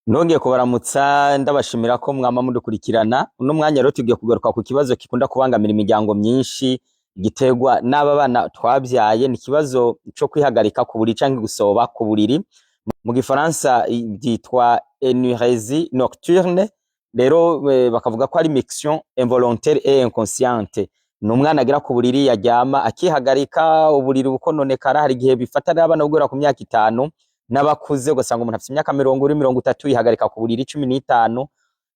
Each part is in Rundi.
Nongeye kubaramutsa ndabashimira ko mwama mudukurikirana. Uno mwanya rero tugiye kugaruka ku kibazo kikunda kubangamira imiryango myinshi giterwa n'aba bana twavyaye, ni ikibazo co kwihagarika ku buriri canke gusoba ku buriri. Mu gifaransa vyitwa énurésie nocturne. Rero bakavuga ko ari miction involontaire et inconsciente. Ni umwana agera ku buriri yaryama akihagarika, uburiri bukononekara. Hari igihe bifata rero abana guhera ku myaka 5 n'abakuze, ugasanga umuntu afite imyaka 20-30 yihagarika ku buriri 15.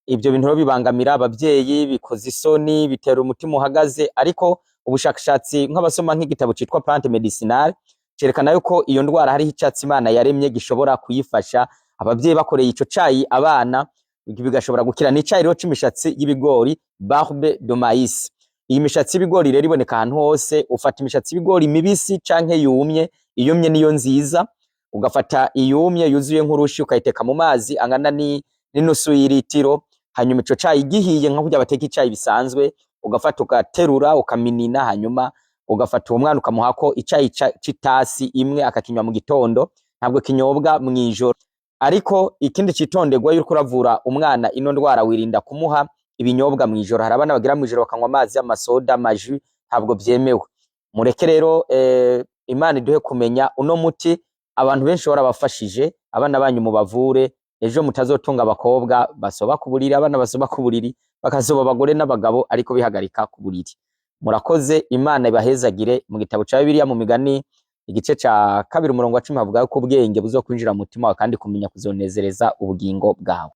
Ivyo bintu rero bibangamira abavyeyi, bikoze isoni, bitera umutima uhagaze. Ariko ubushakashatsi nk'abasoma nk'igitabo citwa Plante Medicinale cerekana yuko iyo ndwara hariho icatsi Imana yaremye gishobora kuyifasha. Abavyeyi bakoreye ico cayi abana bigashobora gukira. Ni icayi rero c'imishatsi y'ibigori, barbe de maïs. Iyi mishatsi y'ibigori rero iboneka ahantu hose. Ufata imishatsi y'ibigori mibisi canke yumye. Iyumye niyo nziza. Ugafata iyumye yuzuye nk'urushi ukayiteka mu mazi angana n'inusu y'iritiro, hanyuma ico cayi gihiye nka kurya bateka icayi bisanzwe, ugafata ugaterura ukaminina, hanyuma ugafata uwo mwana ukamuhako icayi c'itasi imwe akakinywa mu gitondo. Ntabwo kinyobwa mwijoro. Ariko ikindi citonderwa yuko uravura umwana ino ndwara, wirinda kumuha ibinyobwa mwijoro. Hari abana bagira mwijoro bakanywa amazi y'amasoda, amaju, ntabwo vyemewe. Mureke rero Imana iduhe kumenya uno muti. Abantu benshi warabafashije, abana banyu mubavure, ejo mutazotunga abakobwa basoba ku buriri, abana basoba ku buriri, bakazoba abagore n'abagabo ariko bihagarika ku buriri. Murakoze, Imana ibahezagire. Mu gitabo ca Bibiliya mu Migani igice ca 2 umurongo wa 10 havuga ko ubwenge buzokwinjira mu mutima wawe kandi kumenya kuzonezereza ubugingo bwawe.